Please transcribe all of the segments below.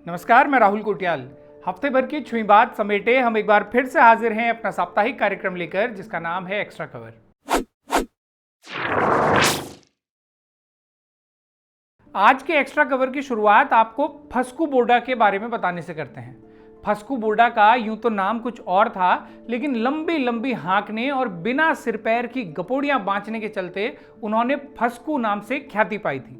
नमस्कार, मैं राहुल कोटियाल। हफ्ते भर की छुई बात समेटे हम एक बार फिर से हाजिर हैं अपना साप्ताहिक कार्यक्रम लेकर, जिसका नाम है एक्स्ट्रा कवर। आज के एक्स्ट्रा कवर की शुरुआत आपको फस्कू बोर्डा के बारे में बताने से करते हैं। फस्कू बोर्डा का यूं तो नाम कुछ और था, लेकिन लंबी लंबी हाँकने और बिना सिर पैर की गपोड़ियां बांचने के चलते उन्होंने फस्कू नाम से ख्याति पाई थी।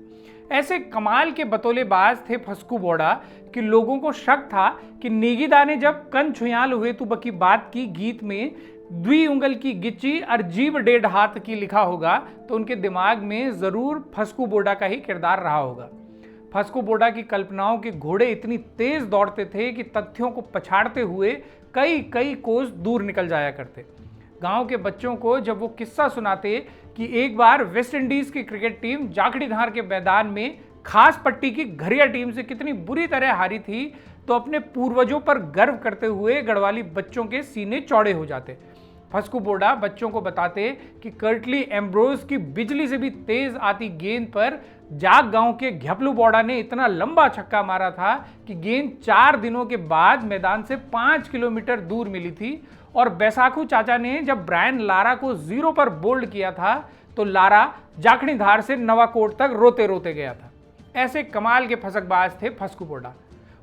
ऐसे कमाल के बतौलेबाज थे फस्कू बोर्डा कि लोगों को शक था कि नेगीदा ने जब कन छुयाल हुए तू बकी बात की गीत में द्वि उंगल की गिच्ची और जीभ डेढ़ हाथ की लिखा होगा तो उनके दिमाग में जरूर फस्कू बोर्डा का ही किरदार रहा होगा। फस्कू बोर्डा की कल्पनाओं के घोड़े इतनी तेज दौड़ते थे कि तथ्यों को पछाड़ते हुए कई कई कोस दूर निकल जाया करते। गांव के बच्चों को जब वो किस्सा सुनाते कि एक बार वेस्ट इंडीज की क्रिकेट टीम जाखड़ीधार के मैदान में खास पट्टी की घरिया टीम से कितनी बुरी तरह हारी थी, तो अपने पूर्वजों पर गर्व करते हुए गढ़वाली बच्चों के सीने चौड़े हो जाते। फस्कू बोर्डा बच्चों को बताते कि कर्टली एम्ब्रोज की बिजली से भी तेज आती गेंद पर जाग गांव के घपलू बोर्डा ने इतना लंबा छक्का मारा था कि गेंद 4 दिनों के बाद मैदान से 5 किलोमीटर दूर मिली थी। और बैसाखू चाचा ने जब ब्रायन लारा को 0 पर बोल्ड किया था तो लारा जाखड़ीधार से नवाकोट तक रोते रोते गया था। ऐसे कमाल के फसकबाज थे फस्कू बोर्डा।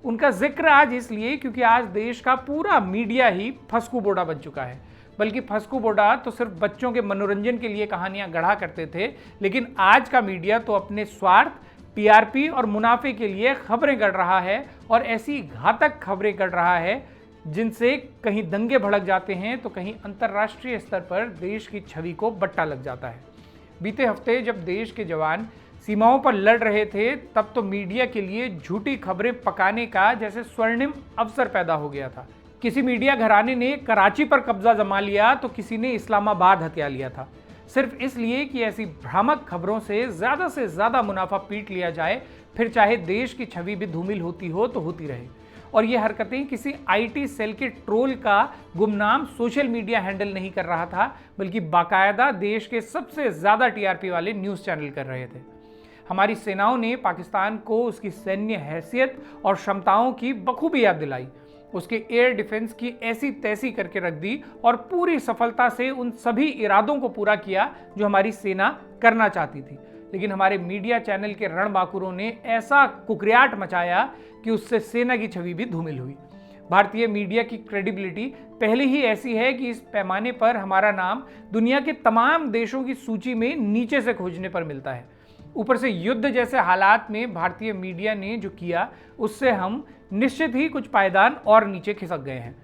उनका जिक्र आज इसलिए क्योंकि आज देश का पूरा मीडिया ही फस्कू बोर्डा बन चुका है। बल्कि फस्कू बोर्डा तो सिर्फ बच्चों के मनोरंजन के लिए कहानियां गढ़ा करते थे, लेकिन आज का मीडिया तो अपने स्वार्थ, टीआरपी और मुनाफे के लिए खबरें गढ़ रहा है, और ऐसी घातक खबरें गढ़ रहा है जिनसे कहीं दंगे भड़क जाते हैं तो कहीं अंतर्राष्ट्रीय स्तर पर देश की छवि को बट्टा लग जाता है। बीते हफ्ते जब देश के जवान सीमाओं पर लड़ रहे थे, तब तो मीडिया के लिए झूठी खबरें पकाने का जैसे स्वर्णिम अवसर पैदा हो गया था। किसी मीडिया घराने ने कराची पर कब्जा जमा लिया तो किसी ने इस्लामाबाद हथिया लिया था, सिर्फ इसलिए कि ऐसी भ्रामक खबरों से ज़्यादा मुनाफा पीट लिया जाए, फिर चाहे देश की छवि भी धूमिल होती हो तो होती रहे। और ये हरकतें किसी आईटी सेल के ट्रोल का गुमनाम सोशल मीडिया हैंडल नहीं कर रहा था, बल्कि बाकायदा देश के सबसे ज़्यादा टीआरपी वाले न्यूज़ चैनल कर रहे थे। हमारी सेनाओं ने पाकिस्तान को उसकी सैन्य हैसियत और क्षमताओं की बखूबी याद दिलाई, उसके एयर डिफेंस की ऐसी तैसी करके रख दी और पूरी सफलता से उन सभी इरादों को पूरा किया जो हमारी सेना करना चाहती थी। लेकिन हमारे मीडिया चैनल के रणबांकुरों ने ऐसा कुकरियाट मचाया कि उससे सेना की छवि भी धूमिल हुई। भारतीय मीडिया की क्रेडिबिलिटी पहले ही ऐसी है कि इस पैमाने पर हमारा नाम दुनिया के तमाम देशों की सूची में नीचे से खोजने पर मिलता है। ऊपर से युद्ध जैसे हालात में भारतीय मीडिया ने जो किया, उससे हम निश्चित ही कुछ पायदान और नीचे खिसक गए हैं।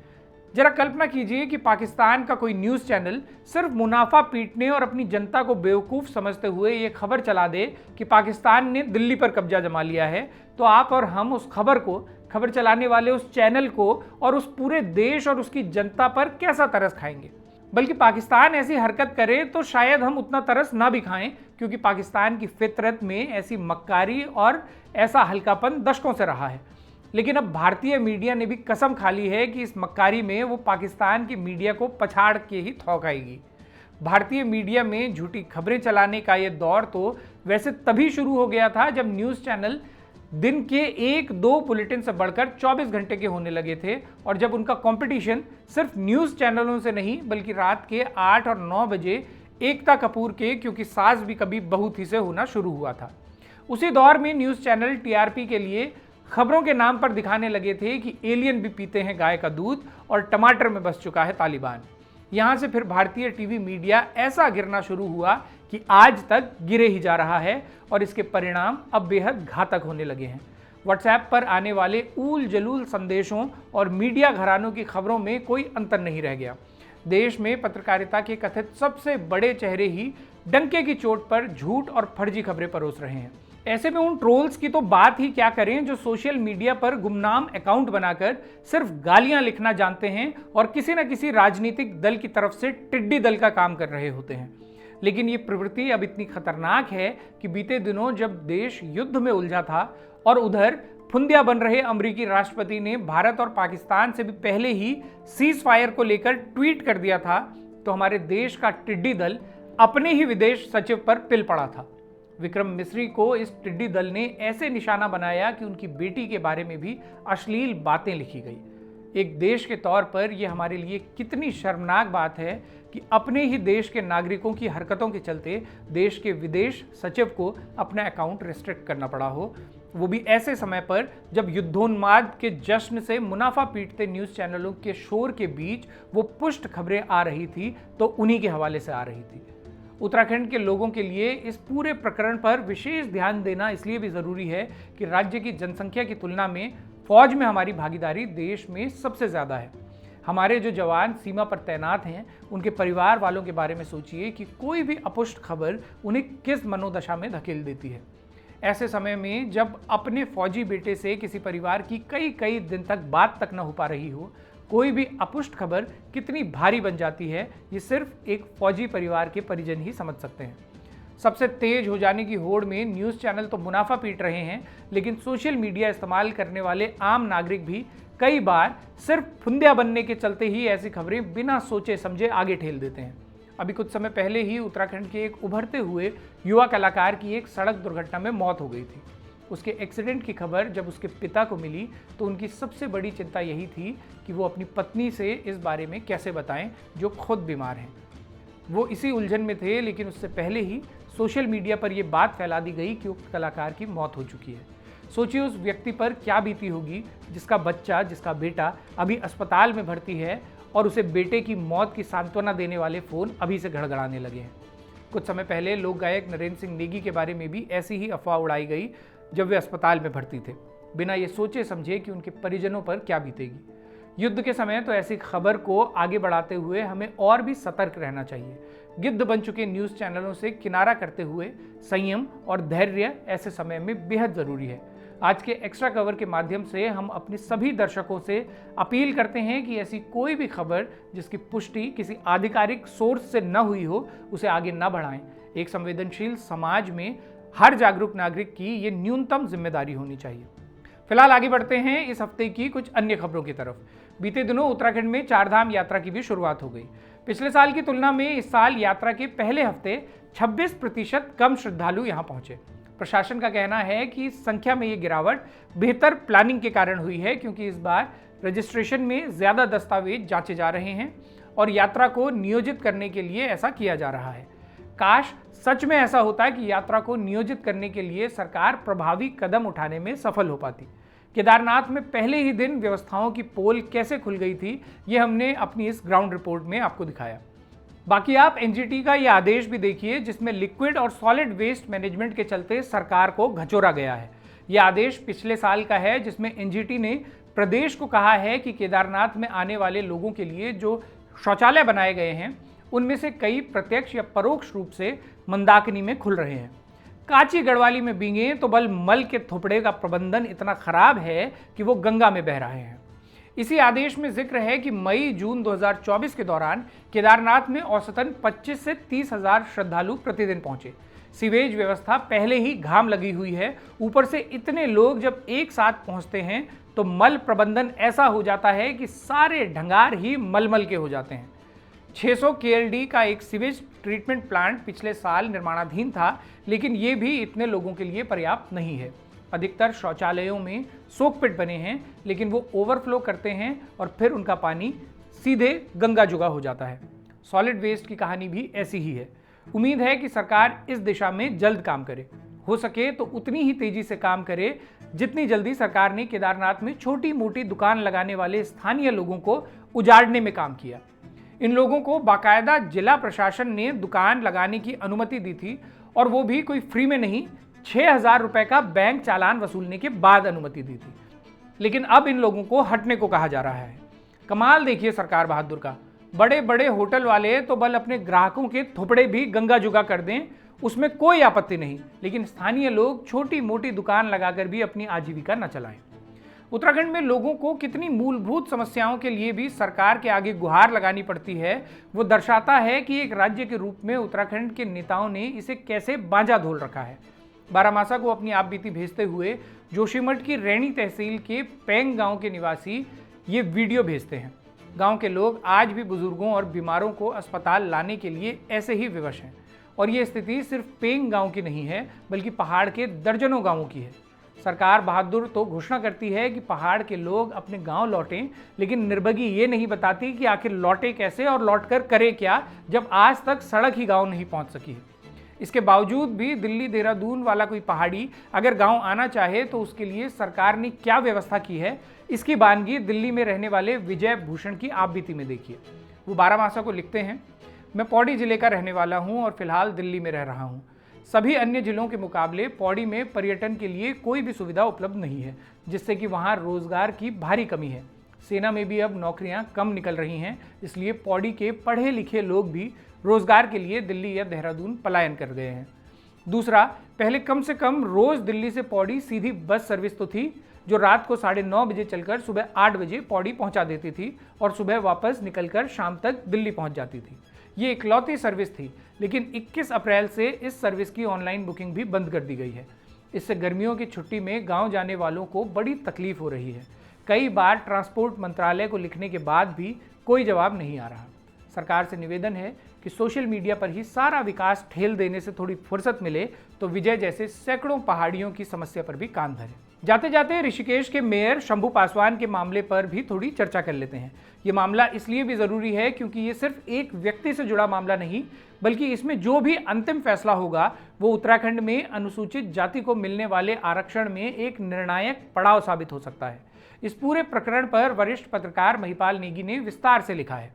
जरा कल्पना कीजिए कि पाकिस्तान का कोई न्यूज़ चैनल सिर्फ मुनाफा पीटने और अपनी जनता को बेवकूफ़ समझते हुए ये खबर चला दे कि पाकिस्तान ने दिल्ली पर कब्जा जमा लिया है, तो आप और हम उस खबर को, खबर चलाने वाले उस चैनल को और उस पूरे देश और उसकी जनता पर कैसा तरस खाएंगे। बल्कि पाकिस्तान ऐसी हरकत करे तो शायद हम उतना तरस ना भी खाएं, क्योंकि पाकिस्तान की फितरत में ऐसी मक्कारी और ऐसा हल्कापन दशकों से रहा है। लेकिन अब भारतीय मीडिया ने भी कसम खा ली है कि इस मक्कारी में वो पाकिस्तान की मीडिया को पछाड़ के ही थौक आएगी। भारतीय मीडिया में झूठी खबरें चलाने का ये दौर तो वैसे तभी शुरू हो गया था जब न्यूज़ चैनल दिन के 1-2 बुलेटिन से बढ़कर 24 घंटे के होने लगे थे, और जब उनका कंपटीशन सिर्फ न्यूज़ चैनलों से नहीं बल्कि रात के 8 और 9 बजे एकता कपूर के क्योंकि सास भी कभी बहू थी से होना शुरू हुआ था। उसी दौर में न्यूज़ चैनल टीआरपी के लिए खबरों के नाम पर दिखाने लगे थे कि एलियन भी पीते हैं गाय का दूध और टमाटर में बस चुका है तालिबान। यहाँ से फिर भारतीय टीवी मीडिया ऐसा गिरना शुरू हुआ कि आज तक गिरे ही जा रहा है, और इसके परिणाम अब बेहद घातक होने लगे हैं। व्हाट्सएप पर आने वाले ऊल जलूल संदेशों और मीडिया घरानों की खबरों में कोई अंतर नहीं रह गया। देश में पत्रकारिता के कथित सबसे बड़े चेहरे ही डंके की चोट पर झूठ और फर्जी खबरें परोस रहे हैं। ऐसे में उन ट्रोल्स की तो बात ही क्या करें जो सोशल मीडिया पर गुमनाम अकाउंट बनाकर सिर्फ गालियां लिखना जानते हैं और किसी न किसी राजनीतिक दल की तरफ से टिड्डी दल का काम कर रहे होते हैं। लेकिन ये प्रवृत्ति अब इतनी खतरनाक है कि बीते दिनों जब देश युद्ध में उलझा था और उधर फुंदिया बन रहे अमेरिकी राष्ट्रपति ने भारत और पाकिस्तान से भी पहले ही सीज फायर को लेकर ट्वीट कर दिया था, तो हमारे देश का टिड्डी दल अपने ही विदेश सचिव पर पिल पड़ा था। विक्रम मिस्री को इस टिड्डी दल ने ऐसे निशाना बनाया कि उनकी बेटी के बारे में भी अश्लील बातें लिखी गई। एक देश के तौर पर यह हमारे लिए कितनी शर्मनाक बात है कि अपने ही देश के नागरिकों की हरकतों के चलते देश के विदेश सचिव को अपना अकाउंट रिस्ट्रिक्ट करना पड़ा हो, वो भी ऐसे समय पर जब युद्धोन्माद के जश्न से मुनाफा पीटते न्यूज़ चैनलों के शोर के बीच वो पुष्ट खबरें आ रही थी तो उन्हीं के हवाले से आ रही थी। उत्तराखंड के लोगों के लिए इस पूरे प्रकरण पर विशेष ध्यान देना इसलिए भी ज़रूरी है कि राज्य की जनसंख्या की तुलना में फौज में हमारी भागीदारी देश में सबसे ज़्यादा है। हमारे जो जवान सीमा पर तैनात हैं, उनके परिवार वालों के बारे में सोचिए कि कोई भी अपुष्ट खबर उन्हें किस मनोदशा में धकेल देती है। ऐसे समय में जब अपने फौजी बेटे से किसी परिवार की कई कई दिन तक बात तक न हो पा रही हो, कोई भी अपुष्ट खबर कितनी भारी बन जाती है, ये सिर्फ एक फौजी परिवार के परिजन ही समझ सकते हैं। सबसे तेज हो जाने की होड़ में न्यूज़ चैनल तो मुनाफा पीट रहे हैं, लेकिन सोशल मीडिया इस्तेमाल करने वाले आम नागरिक भी कई बार सिर्फ फुंदिया बनने के चलते ही ऐसी खबरें बिना सोचे समझे आगे ठेल देते हैं। अभी कुछ समय पहले ही उत्तराखंड के एक उभरते हुए युवा कलाकार की एक सड़क दुर्घटना में मौत हो गई थी। उसके एक्सीडेंट की खबर जब उसके पिता को मिली तो उनकी सबसे बड़ी चिंता यही थी कि वो अपनी पत्नी से इस बारे में कैसे बताएं, जो खुद बीमार हैं। वो इसी उलझन में थे, लेकिन उससे पहले ही सोशल मीडिया पर यह बात फैला दी गई कि उक्त कलाकार की मौत हो चुकी है। सोचिए उस व्यक्ति पर क्या बीती होगी जिसका बच्चा, जिसका बेटा अभी अस्पताल में भर्ती है और उसे बेटे की मौत की सांत्वना देने वाले फ़ोन अभी से घड़घड़ाने लगे हैं। कुछ समय पहले लोक गायक नरेंद्र सिंह नेगी के बारे में भी ऐसी ही अफवाह उड़ाई गई जब वे अस्पताल में भर्ती थे, बिना ये सोचे समझे कि उनके परिजनों पर क्या बीतेगी। युद्ध के समय तो ऐसी खबर को आगे बढ़ाते हुए हमें और भी सतर्क रहना चाहिए। गिद्ध बन चुके न्यूज़ चैनलों से किनारा करते हुए संयम और धैर्य ऐसे समय में बेहद ज़रूरी है। आज के एक्स्ट्रा कवर के माध्यम से हम अपने सभी दर्शकों से अपील करते हैं कि ऐसी कोई भी खबर जिसकी पुष्टि किसी आधिकारिक सोर्स से न हुई हो, उसे आगे न बढ़ाएं। एक संवेदनशील समाज में हर जागरूक नागरिक की ये न्यूनतम जिम्मेदारी होनी चाहिए। फिलहाल आगे बढ़ते हैं इस हफ्ते की कुछ अन्य खबरों की तरफ। बीते दिनों उत्तराखंड में चारधाम यात्रा की भी शुरुआत हो गई। पिछले साल की तुलना में इस साल यात्रा के पहले हफ्ते 26% कम श्रद्धालु यहां पहुंचे। प्रशासन का कहना है कि इस संख्या में ये गिरावट बेहतर प्लानिंग के कारण हुई है, क्योंकि इस बार रजिस्ट्रेशन में ज़्यादा दस्तावेज जांचे जा रहे हैं और यात्रा को नियोजित करने के लिए ऐसा किया जा रहा है। काश सच में ऐसा होता कि यात्रा को नियोजित करने के लिए सरकार प्रभावी कदम उठाने में सफल हो पाती। केदारनाथ में पहले ही दिन व्यवस्थाओं की पोल कैसे खुल गई थी, ये हमने अपनी इस ग्राउंड रिपोर्ट में आपको दिखाया। बाकी आप एनजीटी का ये आदेश भी देखिए, जिसमें लिक्विड और सॉलिड वेस्ट मैनेजमेंट के चलते सरकार को घचोरा गया है। यह आदेश पिछले साल का है, जिसमें एनजीटी ने प्रदेश को कहा है कि केदारनाथ में आने वाले लोगों के लिए जो शौचालय बनाए गए हैं, उनमें से कई प्रत्यक्ष या परोक्ष रूप से मंदाकिनी में खुल रहे हैं। काची गढ़वाली में बींगे तो बल मल के थोपड़े का प्रबंधन इतना खराब है कि वो गंगा में बह रहे हैं। इसी आदेश में जिक्र है कि मई जून 2024 के दौरान केदारनाथ में औसतन 25 से 30 हजार श्रद्धालु प्रतिदिन पहुंचे। सीवेज व्यवस्था पहले ही घाम लगी हुई है, ऊपर से इतने लोग जब एक साथ पहुंचते हैं तो मल प्रबंधन ऐसा हो जाता है कि सारे ढंगार ही मलमल के हो जाते हैं। 600 KLD का एक सीवेज ट्रीटमेंट प्लांट पिछले साल निर्माणाधीन था, लेकिन ये भी इतने लोगों के लिए पर्याप्त नहीं है। अधिकतर शौचालयों में सोकपिट बने हैं, लेकिन वो ओवरफ्लो करते हैं और फिर उनका पानी सीधे गंगा जुगा हो जाता है। सॉलिड वेस्ट की कहानी भी ऐसी ही है। उम्मीद है कि सरकार इस दिशा में जल्द काम करे, हो सके तो उतनी ही तेजी से काम करे जितनी जल्दी सरकार ने केदारनाथ में छोटी मोटी दुकान लगाने वाले स्थानीय लोगों को उजाड़ने में काम किया। इन लोगों को बाकायदा जिला प्रशासन ने दुकान लगाने की अनुमति दी थी, और वो भी कोई फ्री में नहीं, 6,000 रुपए का बैंक चालान वसूलने के बाद अनुमति दी थी। लेकिन अब इन लोगों को हटने को कहा जा रहा है। कमाल देखिए सरकार बहादुर का। बड़े बड़े होटल वाले तो बल अपने ग्राहकों के थोपड़े भी गंगा जुगा कर दें, उसमें कोई आपत्ति नहीं, लेकिन स्थानीय लोग छोटी मोटी दुकान लगाकर भी अपनी आजीविका न चलाएं। उत्तराखंड में लोगों को कितनी मूलभूत समस्याओं के लिए भी सरकार के आगे गुहार लगानी पड़ती है, वो दर्शाता है कि एक राज्य के रूप में उत्तराखंड के नेताओं ने इसे कैसे बांझा धोल रखा है। बारामासा को अपनी आपबीती भेजते हुए जोशीमठ की रैणी तहसील के पेंग गांव के निवासी ये वीडियो भेजते हैं। गांव के लोग आज भी बुजुर्गों और बीमारों को अस्पताल लाने के लिए ऐसे ही विवश हैं। और ये स्थिति सिर्फ पेंग गांव की नहीं है, बल्कि पहाड़ के दर्जनों गांवों की है। सरकार बहादुर तो घोषणा करती है कि पहाड़ के लोग अपने गांव लौटें, लेकिन निर्भगी ये नहीं बताती कि आखिर लौटे कैसे और लौटकर करे क्या, जब आज तक सड़क ही गांव नहीं पहुंच सकी है। इसके बावजूद भी दिल्ली देहरादून वाला कोई पहाड़ी अगर गांव आना चाहे तो उसके लिए सरकार ने क्या व्यवस्था की है, इसकी बानगी दिल्ली में रहने वाले विजय भूषण की आप बीती में देखिए। वो बारामासा को लिखते हैं, मैं पौड़ी जिले का रहने वाला हूं और फिलहाल दिल्ली में रह रहा हूं। सभी अन्य जिलों के मुकाबले पौड़ी में पर्यटन के लिए कोई भी सुविधा उपलब्ध नहीं है, जिससे कि वहां रोजगार की भारी कमी है। सेना में भी अब नौकरियां कम निकल रही हैं, इसलिए पौड़ी के पढ़े लिखे लोग भी रोजगार के लिए दिल्ली या देहरादून पलायन कर गए हैं। दूसरा, पहले कम से कम रोज दिल्ली से पौड़ी सीधी बस सर्विस तो थी, जो रात को 9:30 बजे चलकर सुबह 8 बजे पौड़ी पहुंचा देती थी और सुबह वापस निकलकर शाम तक दिल्ली पहुंच जाती थी। ये इकलौती सर्विस थी, लेकिन 21 अप्रैल से इस सर्विस की ऑनलाइन बुकिंग भी बंद कर दी गई है। इससे गर्मियों की छुट्टी में गांव जाने वालों को बड़ी तकलीफ हो रही है। कई बार ट्रांसपोर्ट मंत्रालय को लिखने के बाद भी कोई जवाब नहीं आ रहा। सरकार से निवेदन है कि सोशल मीडिया पर ही सारा विकास ठेल देने से थोड़ी फुर्सत मिले तो विजय जैसे सैकड़ों पहाड़ियों की समस्या पर भी कान धरे। जाते जाते ऋषिकेश के मेयर शंभू पासवान के मामले पर भी थोड़ी चर्चा कर लेते हैं। ये मामला इसलिए भी जरूरी है क्योंकि ये सिर्फ एक व्यक्ति से जुड़ा मामला नहीं, बल्कि इसमें जो भी अंतिम फैसला होगा वो उत्तराखंड में अनुसूचित जाति को मिलने वाले आरक्षण में एक निर्णायक पड़ाव साबित हो सकता है। इस पूरे प्रकरण पर वरिष्ठ पत्रकार महिपाल नेगी ने विस्तार से लिखा है।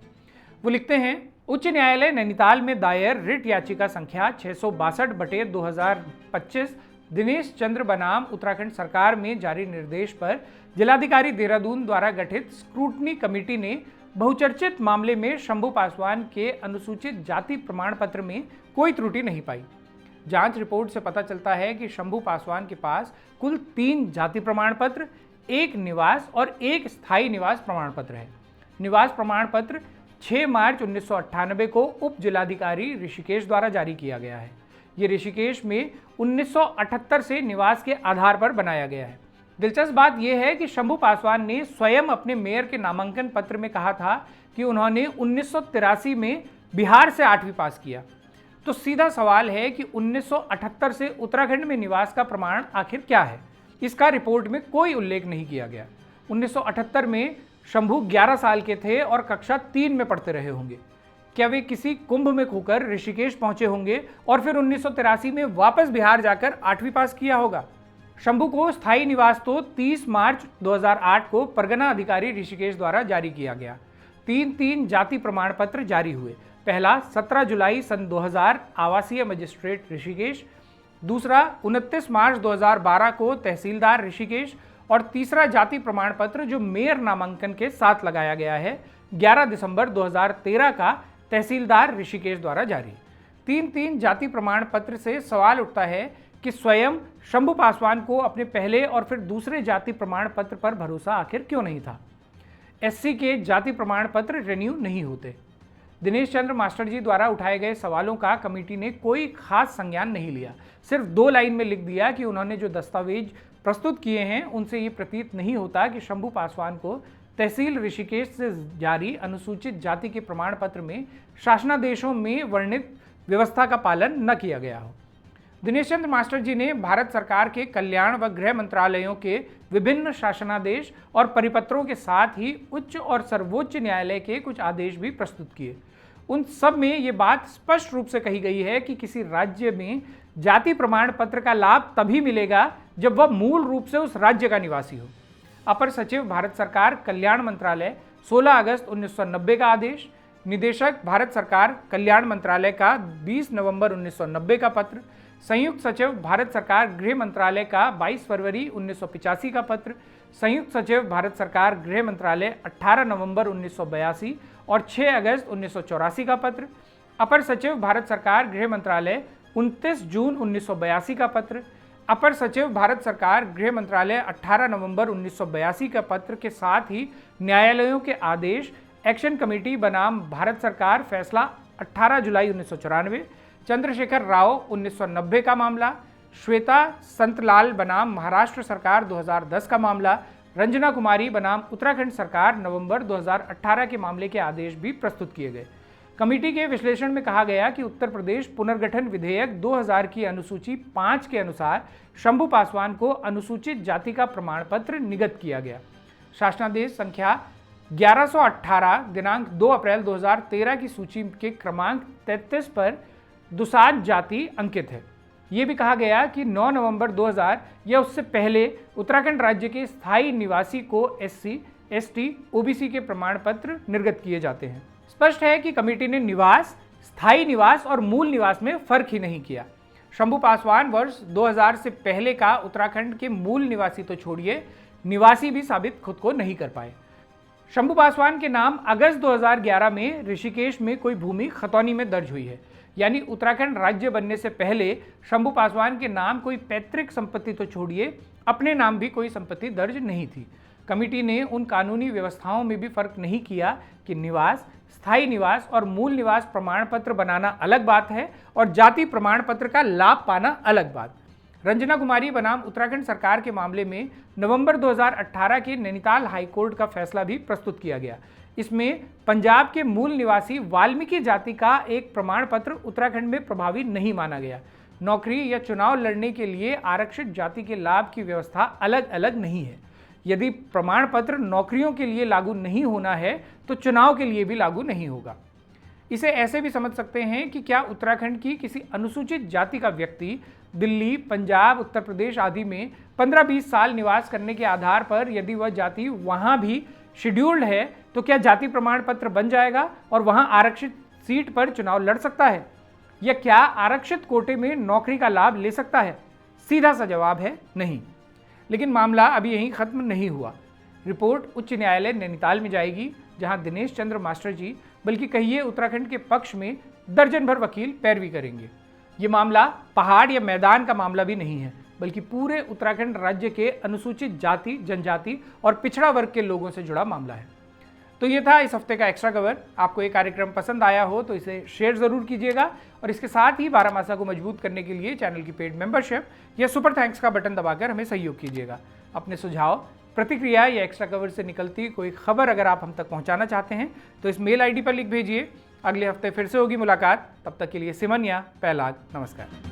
वो लिखते हैं, उच्च न्यायालय नैनीताल में दायर रिट याचिका संख्या 662/2025 दिनेश चंद्र बनाम उत्तराखंड सरकार में जारी निर्देश पर जिलाधिकारी देहरादून द्वारा गठित स्क्रूटनी कमेटी ने बहुचर्चित मामले में शंभू पासवान के अनुसूचित जाति प्रमाण पत्र में कोई त्रुटि नहीं पाई। जांच रिपोर्ट से पता चलता है कि शंभू पासवान के पास कुल 3 जाति प्रमाण पत्र, 1 निवास और 1 स्थायी निवास प्रमाण पत्र है। निवास प्रमाण पत्र 6 मार्च 1998 को उप जिलाधिकारी ऋषिकेश द्वारा जारी किया गया है। ये ऋषिकेश में 1978 से निवास के आधार पर बनाया गया है। दिलचस्प बात यह है कि शंभू पासवान ने स्वयं अपने मेयर के नामांकन पत्र में कहा था कि उन्होंने 1983 में बिहार से 8वीं पास किया। तो सीधा सवाल है कि 1978 से उत्तराखंड में निवास का प्रमाण आखिर क्या है? इसका रिपोर्ट में कोई उल्लेख नहीं किया गया। 1978 में शंभू 11 साल के थे और कक्षा 3 में पढ़ते रहे होंगे। क्या वे किसी कुंभ में खोकर ऋषिकेश पहुंचे होंगे और फिर 1983 में वापस बिहार जाकर 8वीं पास किया होगा? शंभू को स्थायी निवास तो 30 मार्च 2008 को परगना अधिकारी ऋषिकेश द्वारा जारी किया गया। 3 जाति प्रमाण पत्र जारी हुए। पहला 17 जुलाई सन 2000 आवासीय मजिस्ट्रेट ऋषिकेश, दूसरा 29 मार्च 2012 को तहसीलदार ऋषिकेश और तीसरा जाति प्रमाण पत्र जो मेयर नामांकन के साथ लगाया गया है 11 दिसंबर 2013 का तहसीलदार ऋषिकेश द्वारा जारी। 3 जाति प्रमाण पत्र से सवाल उठता है कि स्वयं शंभू पासवान को अपने पहले और फिर दूसरे जाति प्रमाण पत्र पर भरोसा आखिर क्यों नहीं था? एससी के जाति प्रमाण पत्र रिन्यू नहीं होते। दिनेश चंद्र मास्टर जी द्वारा उठाए गए सवालों का कमेटी ने कोई खास संज्ञान नहीं लिया। सिर्फ 2 लाइन में लिख दिया कि उन्होंने जो दस्तावेज प्रस्तुत किए हैं उनसे ये प्रतीत नहीं होता कि शंभू पासवान को तहसील ऋषिकेश से जारी अनुसूचित जाति के प्रमाण पत्र में शासनादेशों में वर्णित व्यवस्था का पालन न किया गया हो। दिनेश चंद्र मास्टर जी ने भारत सरकार के कल्याण व गृह मंत्रालयों के विभिन्न शासनादेश और परिपत्रों के साथ ही उच्च और सर्वोच्च न्यायालय के कुछ आदेश भी प्रस्तुत किए। उन सब में ये बात स्पष्ट रूप से कही गई है कि किसी राज्य में जाति प्रमाण पत्र का लाभ तभी मिलेगा जब वह मूल रूप से उस राज्य का निवासी हो। अपर सचिव भारत सरकार कल्याण मंत्रालय 16 अगस्त 1990 का आदेश, निदेशक भारत सरकार कल्याण मंत्रालय का 20 नवंबर 1990 का पत्र, संयुक्त सचिव भारत सरकार गृह मंत्रालय का 22 फरवरी 1985 का पत्र, संयुक्त सचिव भारत सरकार गृह मंत्रालय 18 नवंबर 1982 और 6 अगस्त 1984 का पत्र, अपर सचिव भारत सरकार गृह मंत्रालय 29 जून 1982 का पत्र, अपर सचिव भारत सरकार गृह मंत्रालय 18 नवंबर 1982 का पत्र के साथ ही न्यायालयों के आदेश, एक्शन कमेटी बनाम भारत सरकार फैसला 18 जुलाई 1994, चंद्रशेखर राव 1990 का मामला, श्वेता संतलाल बनाम महाराष्ट्र सरकार 2010 का मामला, रंजना कुमारी बनाम उत्तराखंड सरकार नवंबर 2018 के मामले के आदेश भी प्रस्तुत किए गए। कमेटी के विश्लेषण में कहा गया कि उत्तर प्रदेश पुनर्गठन विधेयक 2000 की अनुसूची 5 के अनुसार शंभू पासवान को अनुसूचित जाति का प्रमाण पत्र निगत किया गया। शासनादेश संख्या 1118 दिनांक 2 अप्रैल 2013 की सूची के क्रमांक 33 पर दुसाध जाति अंकित है। ये भी कहा गया कि 9 नवंबर 2000 या उससे पहले उत्तराखंड राज्य के स्थायी निवासी को SC, ST, OBC के प्रमाण पत्र निर्गत किए जाते हैं। स्पष्ट है कि कमेटी ने निवास, स्थायी निवास और मूल निवास में फर्क ही नहीं किया। शंभू पासवान वर्ष 2000 से पहले का उत्तराखंड के मूल निवासी तो छोड़िए, निवासी भी साबित खुद को नहीं कर पाए। शंभू पासवान के नाम अगस्त 2011 में ऋषिकेश में कोई भूमि खतौनी में दर्ज हुई है, यानी उत्तराखंड राज्य बनने से पहले शंभू पासवान के नाम कोई पैतृक संपत्ति तो छोड़िए, अपने नाम भी कोई संपत्ति दर्ज नहीं थी। कमेटी ने उन कानूनी व्यवस्थाओं में भी फर्क नहीं किया कि निवास, स्थायी निवास और मूल निवास प्रमाण पत्र बनाना अलग बात है और जाति प्रमाण पत्र का लाभ पाना अलग बात। रंजना कुमारी बनाम उत्तराखंड सरकार के मामले में नवंबर 2018 के नैनीताल हाईकोर्ट का फैसला भी प्रस्तुत किया गया। इसमें पंजाब के मूल निवासी वाल्मीकि जाति का एक प्रमाण पत्र उत्तराखंड में प्रभावी नहीं माना गया। नौकरी या चुनाव लड़ने के लिए आरक्षित जाति के लाभ की व्यवस्था अलग अलग नहीं है। यदि प्रमाण पत्र नौकरियों के लिए लागू नहीं होना है तो चुनाव के लिए भी लागू नहीं होगा। इसे ऐसे भी समझ सकते हैं कि क्या उत्तराखंड की किसी अनुसूचित जाति का व्यक्ति दिल्ली, पंजाब, उत्तर प्रदेश आदि में 15-20 साल निवास करने के आधार पर यदि वह जाति वहां भी शेड्यूल्ड है तो क्या जाति प्रमाण पत्र बन जाएगा और वहां आरक्षित सीट पर चुनाव लड़ सकता है, या क्या आरक्षित कोटे में नौकरी का लाभ ले सकता है? सीधा सा जवाब है नहीं। लेकिन मामला अभी यहीं खत्म नहीं हुआ। रिपोर्ट उच्च न्यायालय नैनीताल में जाएगी, जहां दिनेश चंद्र मास्टर जी, बल्कि कहिए उत्तराखंड के पक्ष में दर्जन भर वकील पैरवी करेंगे। ये मामला पहाड़ या मैदान का मामला भी नहीं है, बल्कि पूरे उत्तराखंड राज्य के अनुसूचित जाति, जनजाति और पिछड़ा वर्ग के लोगों से जुड़ा मामला है। तो ये था इस हफ्ते का एक्स्ट्रा कवर। आपको ये कार्यक्रम पसंद आया हो तो इसे शेयर जरूर कीजिएगा और इसके साथ ही बारामासा को मजबूत करने के लिए चैनल की पेड मेंबरशिप या सुपर थैंक्स का बटन दबाकर हमें सहयोग कीजिएगा। अपने सुझाव, प्रतिक्रिया या एक्स्ट्रा कवर से निकलती कोई खबर अगर आप हम तक पहुंचाना चाहते हैं तो इस मेल ID पर लिख भेजिए। अगले हफ्ते फिर से होगी मुलाकात। तब तक के लिए सिमन या पहलाज, नमस्कार।